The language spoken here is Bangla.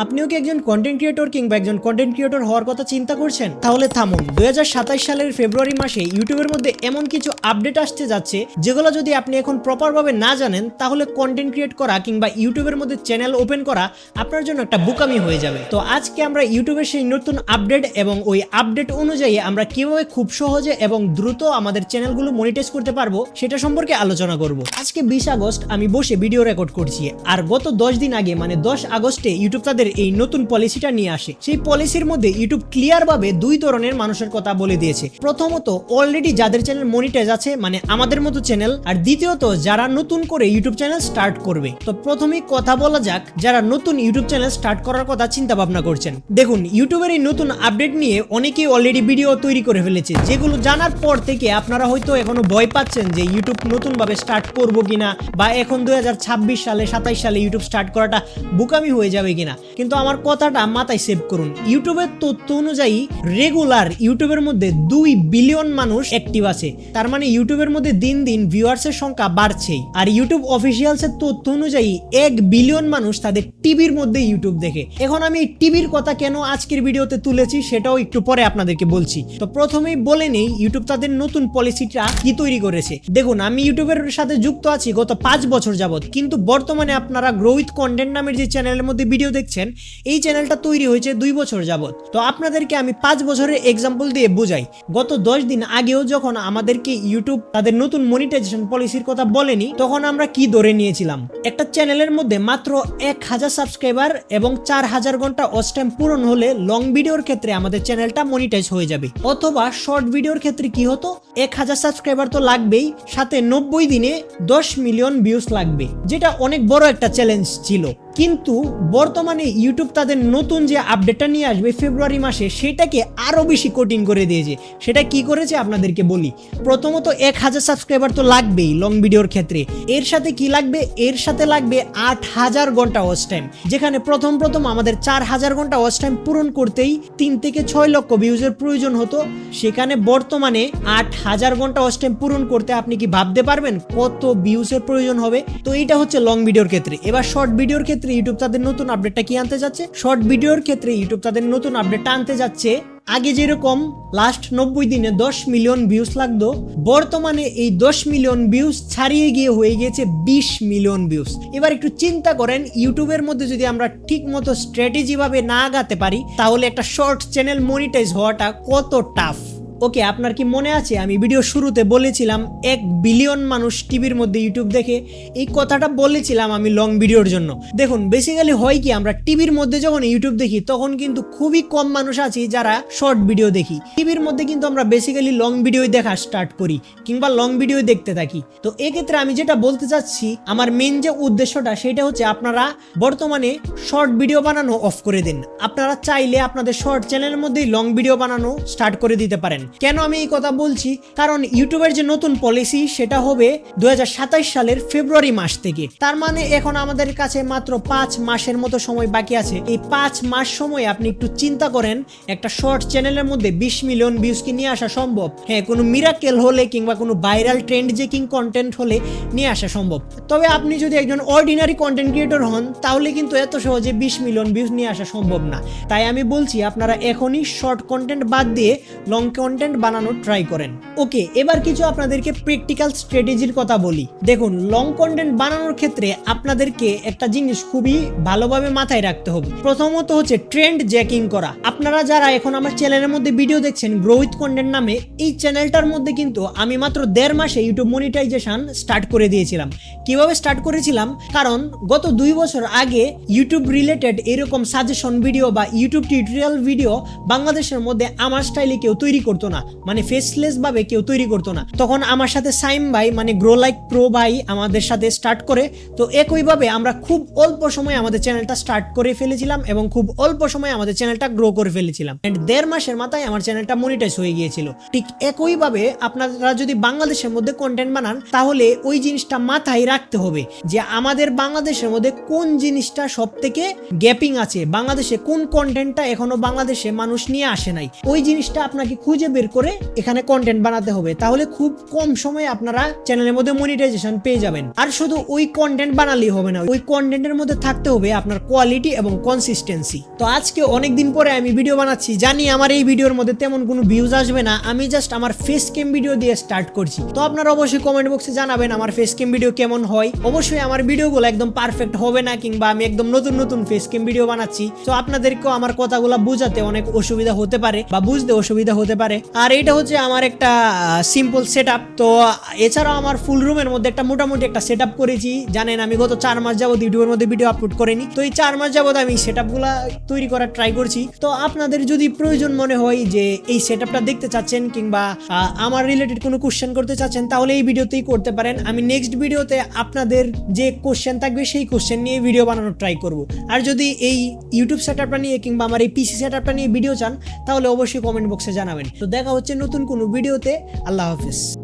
আপনিও কি একজন কন্টেন্ট ক্রিয়েটর কিংবা একজন কন্টেন্ট ক্রিয়েটর হওয়ার কথা চিন্তা করছেন? তাহলে থামুন। 2027 সালের ফেব্রুয়ারি মাসে ইউটিউবের মধ্যে এমন কিছু আপডেট আসতে যাচ্ছে যেগুলো যদি আপনি এখন প্রপারভাবে না জানেন তাহলে কন্টেন্ট ক্রিয়েট করা কিংবা ইউটিউবের মধ্যে চ্যানেল ওপেন করা আপনার জন্য একটা বোকামি হয়ে যাবে। তো আজকে আমরা ইউটিউবের সেই নতুন আপডেট এবং ওই আপডেট অনুযায়ী আমরা কিভাবে খুব সহজে এবং দ্রুত আমাদের চ্যানেলগুলো মনিটাইজ করতে পারবো সেটা সম্পর্কে আলোচনা করব। আজকে 20 আগস্ট আমি বসে ভিডিও রেকর্ড করছি, আর গত 10 দিন আগে মানে 10 আগস্টে ইউটিউব তাদের এই নতুন পলিসিটা নিয়ে আসে। সেই পলিসির মধ্যে ইউটিউব ক্লিয়ার ভাবে দুই ধরনের মানুষের কথা বলে দিয়েছে। প্রথমত, অলরেডি যাদের চ্যানেল মনিটাইজ আছে মানে আমাদের মতো চ্যানেল, আর দ্বিতীয়ত যারা নতুন করে ইউটিউব চ্যানেল স্টার্ট করবে। তো প্রথমেই কথা বলা যাক যারা নতুন ইউটিউব চ্যানেল স্টার্ট করার কথা চিন্তা ভাবনা করছেন। দেখুন, ইউটিউবের এই নতুন আপডেট নিয়ে অনেকেই অলরেডি ভিডিও তৈরি করে ফেলেছে, যেগুলো জানার পর থেকে আপনারা হয়তো এখনো ভয় পাচ্ছেন যে ইউটিউব নতুন ভাবে স্টার্ট করবো কিনা, বা এখন 2026 সালে 27 সালে ইউটিউব স্টার্ট করাটা বোকামি হয়ে যাবে কিনা। কিন্তু আমার কথাটা মাথায় সেভ করুন। ইউটিউবের তথ্য অনুযায়ী রেগুলার ইউটিউবের মধ্যে 2 বিলিয়ন মানুষ অ্যাক্টিভ আছে। তার মানে ইউটিউবের মধ্যে দিন দিন ভিউয়ার্সের সংখ্যা বাড়ছেই। আর ইউটিউব অফিসিয়ালসের তথ্য অনুযায়ী 1 বিলিয়ন মানুষ তাদের টিভির মধ্যে ইউটিউব দেখে। এখন আমি টিভির কথা কেন আজকের ভিডিওতে তুলেছি সেটাও একটু পরে আপনাদেরকে বলছি। তো প্রথমেই বলে নেই ইউটিউব তাদের নতুন পলিসিটা কি তৈরি করেছে। দেখুন, আমি ইউটিউবের সাথে যুক্ত আছি গত 5 বছর যাবত, কিন্তু বর্তমানে আপনারা গ্রো উইথ কন্টেন্ট নামের যে চ্যানেলের মধ্যে ভিডিও দেখছেন, এই চ্যানেলটা তৈরি হয়েছে 2 বছর যাবত। তো আপনাদেরকে আমি 5 বছরের এক্সাম্পল দিয়ে বুঝাই। গত 10 দিন আগেও যখন আমাদেরকে ইউটিউব তাদের নতুন মনিটাইজেশন পলিসির কথা বলেনি, তখন আমরা কি ধরে নিয়েছিলাম? একটা চ্যানেলের মধ্যে মাত্র 1000 সাবস্ক্রাইবার এবং 4000 ঘন্টা ওয়াচ টাইম পূরণ হলে লং ভিডিওর ক্ষেত্রে আমাদের চ্যানেলটা মনিটাইজ হয়ে যাবে। অথবা শর্ট ভিডিওর ক্ষেত্রে কি হতো, 1000 সাবস্ক্রাইবার তো লাগবেই, সাথে 90 দিনে 10 মিলিয়ন ভিউজ লাগবে, যেটা অনেক বড় একটা চ্যালেঞ্জ ছিল। কিন্তু বর্তমানে ইউটিউব তাদের নতুন যে আপডেটটা নিয়ে আসবে ফেব্রুয়ারি মাসে, সেটাকে আরো বেশি কঠিন করে দিয়েছে। সেটা কি করেছে আপনাদেরকে বলি। প্রথমত, 1000 সাবস্ক্রাইবার তো লাগবেই লং ভিডিওর ক্ষেত্রে। এর সাথে কি লাগবে? এর সাথে লাগবে 8000 ঘন্টা ওয়াচ টাইম, যেখানে প্রথম আমাদের 4000 ঘন্টা ওয়াচ টাইম পূরণ করতেই 3 থেকে 6 লক্ষ ভিউজের প্রয়োজন হতো। সেখানে বর্তমানে 8000 ঘন্টা ওয়াচ টাইম পূরণ করতে আপনি কি ভাবতে পারবেন কত ভিউজের প্রয়োজন হবে? তো এইটা হচ্ছে লং ভিডিওর ক্ষেত্রে। এবার শর্ট ভিডিওর ক্ষেত্রে ইউটিউব তাদের নতুন আপডেটটা কি আনতে যাচ্ছে? শর্ট ভিডিওর ক্ষেত্রে ইউটিউব তাদের নতুন আপডেটটা আনতে যাচ্ছে, আগে যেরকম লাস্ট 90 দিনে 10 মিলিয়ন ভিউজ লাগতো, বর্তমানে এই 10 মিলিয়ন ভিউজ ছাড়িয়ে গিয়ে হয়ে গেছে 20 মিলিয়ন ভিউজ। এবার একটু চিন্তা করেন, ইউটিউবের মধ্যে যদি আমরা ঠিক মতো স্ট্র্যাটেজি ভাবে না আগাতে পারি, তাহলে একটা শর্ট চ্যানেল মনিটাইজ হওয়াটা কত টাফ। ওকে, আপনার কি মনে আছে আমি ভিডিও শুরুতে বলেছিলাম 1 বিলিয়ন মানুষ টিভির মধ্যে ইউটিউব দেখে? এই কথাটা বলেছিলাম আমি লং ভিডিওর জন্য। দেখুন, বেসিক্যালি হয় কি, আমরা টিভির মধ্যে যখন ইউটিউব দেখি তখন কিন্তু খুবই কম মানুষ আছে যারা শর্ট ভিডিও দেখি। টিভির মধ্যে কিন্তু আমরা বেসিক্যালি লং ভিডিও দেখা স্টার্ট করি কিংবা লং ভিডিও দেখতে থাকি। তো এক্ষেত্রে আমি যেটা বলতে চাচ্ছি, আমার মেন যে উদ্দেশ্যটা সেটা হচ্ছে আপনারা বর্তমানে শর্ট ভিডিও বানানো অফ করে দিন। আপনারা চাইলে আপনাদের শর্ট চ্যানেলের মধ্যেই লং ভিডিও বানানো স্টার্ট করে দিতে পারেন। কেন আমি এই কথা বলছি? কারণ ইউটিউবের যে নতুন পলিসি সেটা হবে 2027 সালের ফেব্রুয়ারি মাস থেকে। তার মানে এখন আমাদের কাছে মাত্র 5 মাসের মতো সময় বাকি আছে। এই 5 মাস সময় আপনি একটু চিন্তা করেন, একটা শর্ট চ্যানেলের মধ্যে 20 মিলিয়ন ভিউজ কি নিয়ে আসা সম্ভব? হ্যাঁ, কোনো মিরাকেল হলে কিংবা কোনো ভাইরাল ট্রেন্ড জেকিং কন্টেন্ট হলে নিয়ে আসা সম্ভব। তবে আপনি যদি একজন অর্ডিনারি কন্টেন্ট ক্রিয়েটর হন, তাহলে কিন্তু এত সহজে 20 মিলিয়ন ভিউজ নিয়ে আসা সম্ভব না। তাই আমি বলছি আপনারা এখনই শর্ট কন্টেন্ট বাদ দিয়ে লং কন্টেন্ট বানানোর ট্রাই করেন। ওকে, এবার কিছু আপনাদেরকে প্র্যাকটিক্যাল স্ট্র্যাটেজির কথা বলি। দেখুন, লং কন্টেন্ট বানানোর ক্ষেত্রে আপনাদেরকে একটা জিনিস খুবই ভালোভাবে মাথায় রাখতে হবে। প্রথমত হচ্ছে ট্রেন্ড জ্যাকিং করা। আপনারা যারা এখন আমার চ্যানেলের মধ্যে ভিডিও দেখছেন গ্রো উইথ কন্টেন্ট নামে, এই চ্যানেলটার মধ্যে কিন্তু আমি মাত্র 1.5 মাসে ইউটিউব মনিটাইজেশন স্টার্ট করে দিয়েছিলাম। কিভাবে স্টার্ট করেছিলাম? কারণ গত 2 বছর আগে ইউটিউব রিলেটেড এরকম সাজেশন ভিডিও বা ইউটিউব টিউটোরিয়াল ভিডিও বাংলাদেশের মধ্যে আমার স্টাইলে কেউ তৈরি করতো না, মানে ফেসলেস ভাবে কেউ তৈরি করতো না। তখন আমার সাথে সাইম ভাই মানে গ্রো লাইক প্রো ভাই আমাদের সাথে স্টার্ট করে। তো একইভাবে আমরা খুব অল্প সময়ে আমাদের চ্যানেলটা স্টার্ট করে ফেলেছিলাম এবং খুব অল্প সময়ে আমাদের চ্যানেলটা গ্রো করে ফেলেছিলাম। এন্ড 1.5 মাসের মাথায় আমার চ্যানেলটা মনিটাইজ হয়ে গিয়েছিল। ঠিক একইভাবে আপনারা যদি বাংলাদেশের মধ্যে কন্টেন্ট বানান, তাহলে ওই জিনিসটা মাথায় রাখতে হবে যে আমাদের বাংলাদেশের মধ্যে কোন জিনিসটা সব থেকে গ্যাপিং আছে, বাংলাদেশে কোন কন্টেন্টটা এখনো বাংলাদেশে মানুষ নিয়ে আসে নাই, ওই জিনিসটা আপনাকে খুঁজে বের করে এখানে কন্টেন্ট বানাতে হবে, তাহলে খুব কম সময়ে আপনারা চ্যানেলের মধ্যে মনিটাইজেশন পেয়ে যাবেন। আর শুধু ওই কন্টেন্ট বানালেই হবে না, ওই কন্টেন্টের মধ্যে থাকতে হবে আপনার কোয়ালিটি এবং কনসিস্টেন্সি। তো আজকে অনেকদিন পরে আমি ভিডিও বানাচ্ছি, জানি আমার এই ভিডিওর মধ্যে তেমন কোনো ভিউজ আসবে না, আমি জাস্ট আমার ফেস ক্যাম ভিডিও দিয়ে স্টার্ট করছি। তো আপনারা অবশ্যই কমেন্ট বক্সে জানাবেন আমার ফেস ক্যাম ভিডিও কেমন হয়। অবশ্যই আমার ভিডিওগুলো একদম পারফেক্ট হবে না, কিংবা আমি একদম নতুন নতুন ফেস ক্যাম ভিডিও বানাচ্ছি, তো আপনাদেরকেও আমার কথাগুলো বোঝাতে অনেক অসুবিধা হতে পারে বা বুঝতে অসুবিধা হতে পারে। আর এটা হচ্ছে আমার একটা সিম্পল সেটআপ। তো এছাড়াও আমার ফুল রুমের মধ্যে একটা মোটামুটি একটা সেটআপ করেছি। জানেন আমি গত 4 মাস যাবত ইউটিউবের মধ্যে ভিডিও আপলোড করিনি, তো এই 4 মাস যাবত আমি সেটআপগুলো তৈরি করার ট্রাই করছি। তো আপনাদের যদি প্রয়োজন মনে হয় যে এই সেটআপটা দেখতে চাচ্ছেন কিংবা আমার রিলেটেড কোনো কোশ্চেন করতে চাচ্ছেন, তাহলে এই ভিডিওতেই করতে পারেন। আমি নেক্সট ভিডিওতে আপনাদের যে কোশ্চেন থাকবে সেই কোশ্চেন নিয়ে ভিডিও বানানোর ট্রাই করব। আর যদি এই ইউটিউব সেটআপটা নিয়ে কিংবা আমার এই পিসি সেটআপটা নিয়ে ভিডিও চান, তাহলে অবশ্যই কমেন্ট বক্সে জানাবেন। তো দেখা হচ্ছে নতুন কোনো ভিডিওতে। আল্লাহ হাফেজ।